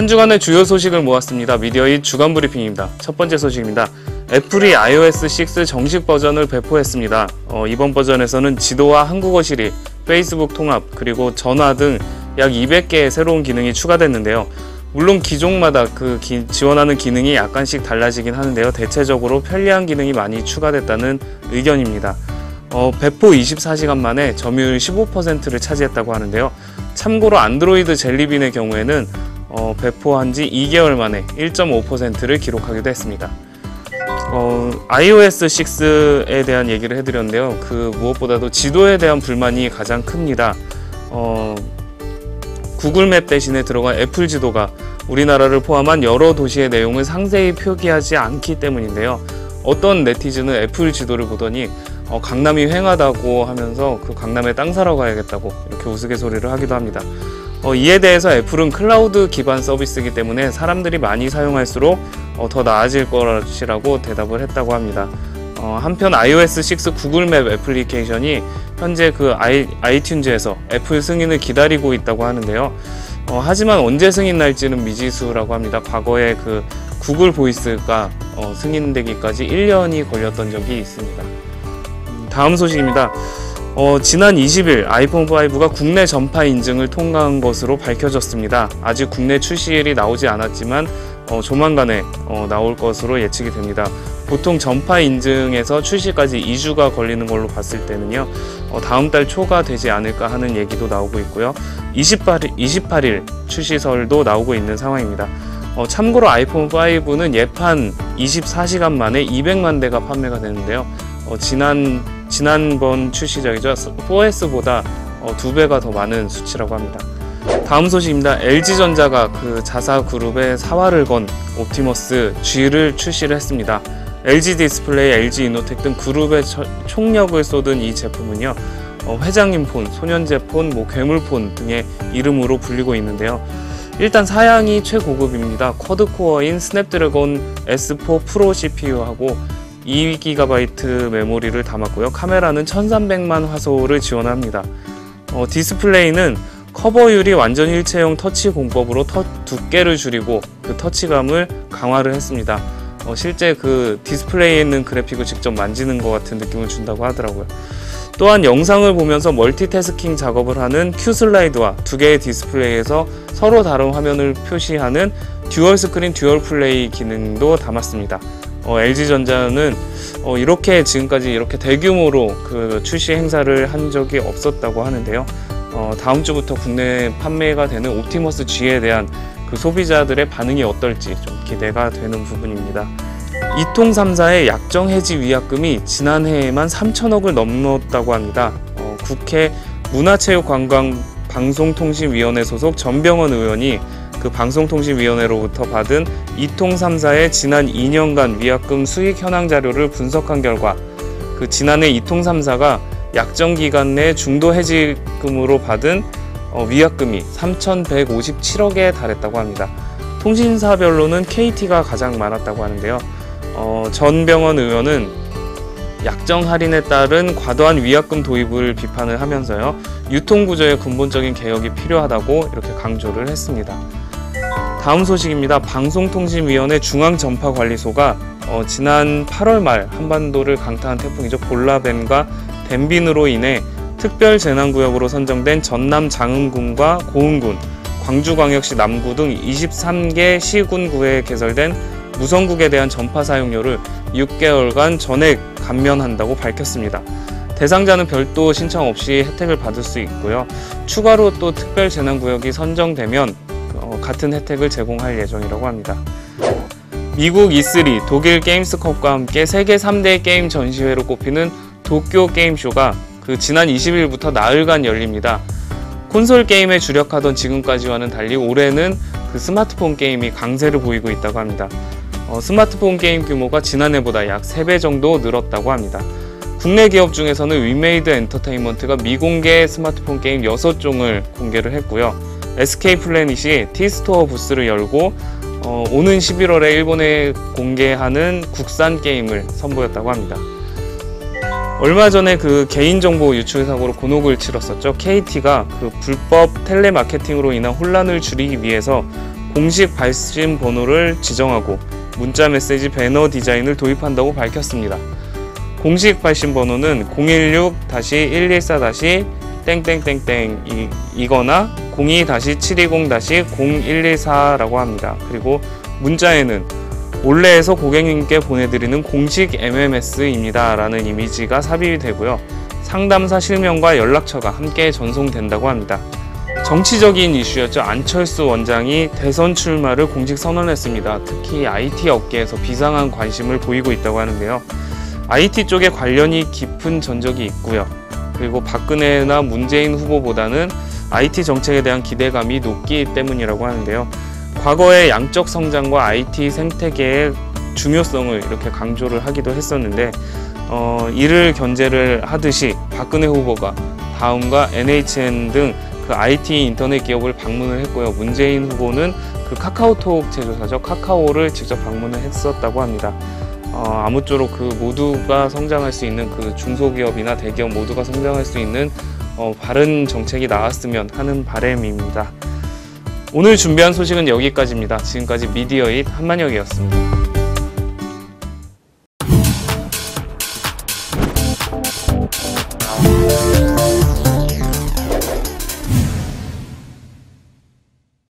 한 주간의 주요 소식을 모았습니다. 미디어잇 주간 브리핑입니다. 첫 번째 소식입니다. 애플이 iOS 6 정식 버전을 배포했습니다. 이번 버전에서는 지도와 한국어 시리, 페이스북 통합, 그리고 전화 등 약 200개의 새로운 기능이 추가됐는데요. 물론 기종마다 지원하는 기능이 약간씩 달라지긴 하는데요. 대체적으로 편리한 기능이 많이 추가됐다는 의견입니다. 배포 24시간 만에 점유율 15%를 차지했다고 하는데요. 참고로 안드로이드 젤리빈의 경우에는 배포한 지 2개월 만에 1.5%를 기록하기도 했습니다. iOS 6에 대한 얘기를 해드렸는데요. 무엇보다도 지도에 대한 불만이 가장 큽니다. 구글맵 대신에 들어간 애플 지도가 우리나라를 포함한 여러 도시의 내용을 상세히 표기하지 않기 때문인데요. 어떤 네티즌은 애플 지도를 보더니 강남이 횡하다고 하면서 강남에 땅 사러 가야겠다고 이렇게 우스갯소리를 하기도 합니다. 이에 대해서 애플은 클라우드 기반 서비스이기 때문에 사람들이 많이 사용할수록 더 나아질 것이라고 대답을 했다고 합니다. 한편 iOS 6 구글맵 애플리케이션이 현재 아이튠즈에서 애플 승인을 기다리고 있다고 하는데요. 하지만 언제 승인 날지는 미지수라고 합니다. 과거에 구글 보이스가 승인되기까지 1년이 걸렸던 적이 있습니다. 다음 소식입니다. 지난 20일 아이폰 5가 국내 전파 인증을 통과한 것으로 밝혀졌습니다. 아직 국내 출시일이 나오지 않았지만 조만간에 나올 것으로 예측이 됩니다. 보통 전파 인증에서 출시까지 2주가 걸리는 걸로 봤을 때는요, 다음 달 초가 되지 않을까 하는 얘기도 나오고 있고요. 28일 출시설도 나오고 있는 상황입니다. 참고로 아이폰 5는 예판 24시간 만에 200만 대가 판매가 되는데요. 지난번 출시작이죠. 4S보다 2배가 더 많은 수치라고 합니다. 다음 소식입니다. LG전자가 자사 그룹에 사활을 건 옵티머스 G를 출시를 했습니다. LG 디스플레이, LG 이노텍 등 그룹의 총력을 쏟은 이 제품은요, 회장님 폰, 소년제 폰, 괴물폰 등의 이름으로 불리고 있는데요. 일단 사양이 최고급입니다. 쿼드코어인 스냅드래곤 S4 프로 CPU하고 2GB 메모리를 담았고요. 카메라는 1300만 화소를 지원합니다. 디스플레이는 커버율이 완전 일체형 터치 공법으로 두께를 줄이고 터치감을 강화를 했습니다. 실제 디스플레이에 있는 그래픽을 직접 만지는 것 같은 느낌을 준다고 하더라고요. 또한 영상을 보면서 멀티태스킹 작업을 하는 Q슬라이드와 두 개의 디스플레이에서 서로 다른 화면을 표시하는 듀얼 스크린 듀얼 플레이 기능도 담았습니다. LG전자는 지금까지 이렇게 대규모로 출시 행사를 한 적이 없었다고 하는데요. 다음 주부터 국내 판매가 되는 옵티머스 G에 대한 소비자들의 반응이 어떨지 좀 기대가 되는 부분입니다. 이통 3사의 약정 해지 위약금이 지난해에만 3천억을 넘었다고 합니다. 국회 문화체육관광방송통신위원회 소속 전병헌 의원이 방송통신위원회로부터 받은 이통 3사의 지난 2년간 위약금 수익 현황 자료를 분석한 결과 지난해 이통 3사가 약정 기간 내 중도 해지금으로 받은 위약금이 3,157억에 달했다고 합니다. 통신사별로는 KT가 가장 많았다고 하는데요. 전병헌 의원은 약정 할인에 따른 과도한 위약금 도입을 비판을 하면서요, 유통구조의 근본적인 개혁이 필요하다고 이렇게 강조를 했습니다. 다음 소식입니다. 방송통신위원회 중앙전파관리소가 지난 8월 말 한반도를 강타한 태풍이죠. 볼라벤과 댐빈으로 인해 특별재난구역으로 선정된 전남 장흥군과 고흥군, 광주광역시 남구 등 23개 시군구에 개설된 무선국에 대한 전파 사용료를 6개월간 전액 감면한다고 밝혔습니다. 대상자는 별도 신청 없이 혜택을 받을 수 있고요. 추가로 또 특별재난구역이 선정되면 같은 혜택을 제공할 예정이라고 합니다. 미국 E3, 독일 게임스컵과 함께 세계 3대 게임 전시회로 꼽히는 도쿄 게임쇼가 지난 20일부터 나흘간 열립니다. 콘솔 게임에 주력하던 지금까지와는 달리 올해는 스마트폰 게임이 강세를 보이고 있다고 합니다. 스마트폰 게임 규모가 지난해보다 약 3배 정도 늘었다고 합니다. 국내 기업 중에서는 위메이드 엔터테인먼트가 미공개 스마트폰 게임 6종을 공개를 했고요. SK플래닛이 T스토어 부스를 열고 오는 11월에 일본에 공개하는 국산 게임을 선보였다고 합니다. 얼마 전에 개인정보 유출 사고로 곤혹을 치렀었죠. KT가 불법 텔레마케팅으로 인한 혼란을 줄이기 위해서 공식 발신 번호를 지정하고 문자 메시지 배너 디자인을 도입한다고 밝혔습니다. 공식 발신 번호는 016-114-땡땡땡땡이거나 02-720-0114라고 합니다. 그리고 문자에는 올레에서 고객님께 보내드리는 공식 MMS입니다 라는 이미지가 삽입이 되고요. 상담사 실명과 연락처가 함께 전송된다고 합니다. 정치적인 이슈였죠. 안철수 원장이 대선 출마를 공식 선언했습니다. 특히 IT 업계에서 비상한 관심을 보이고 있다고 하는데요. IT 쪽에 관련이 깊은 전적이 있고요. 그리고 박근혜나 문재인 후보보다는 IT 정책에 대한 기대감이 높기 때문이라고 하는데요. 과거의 양적 성장과 IT 생태계의 중요성을 이렇게 강조를 하기도 했었는데 이를 견제를 하듯이 박근혜 후보가 다음과 NHN 등 그 IT 인터넷 기업을 방문을 했고요. 문재인 후보는 그 카카오톡 제조사죠. 카카오를 직접 방문을 했었다고 합니다. 아무쪼록 그 모두가 성장할 수 있는 그 중소기업이나 대기업 모두가 성장할 수 있는 바른 정책이 나왔으면 하는 바람입니다. 오늘 준비한 소식은 여기까지입니다. 지금까지 미디어잇 한만혁이었습니다.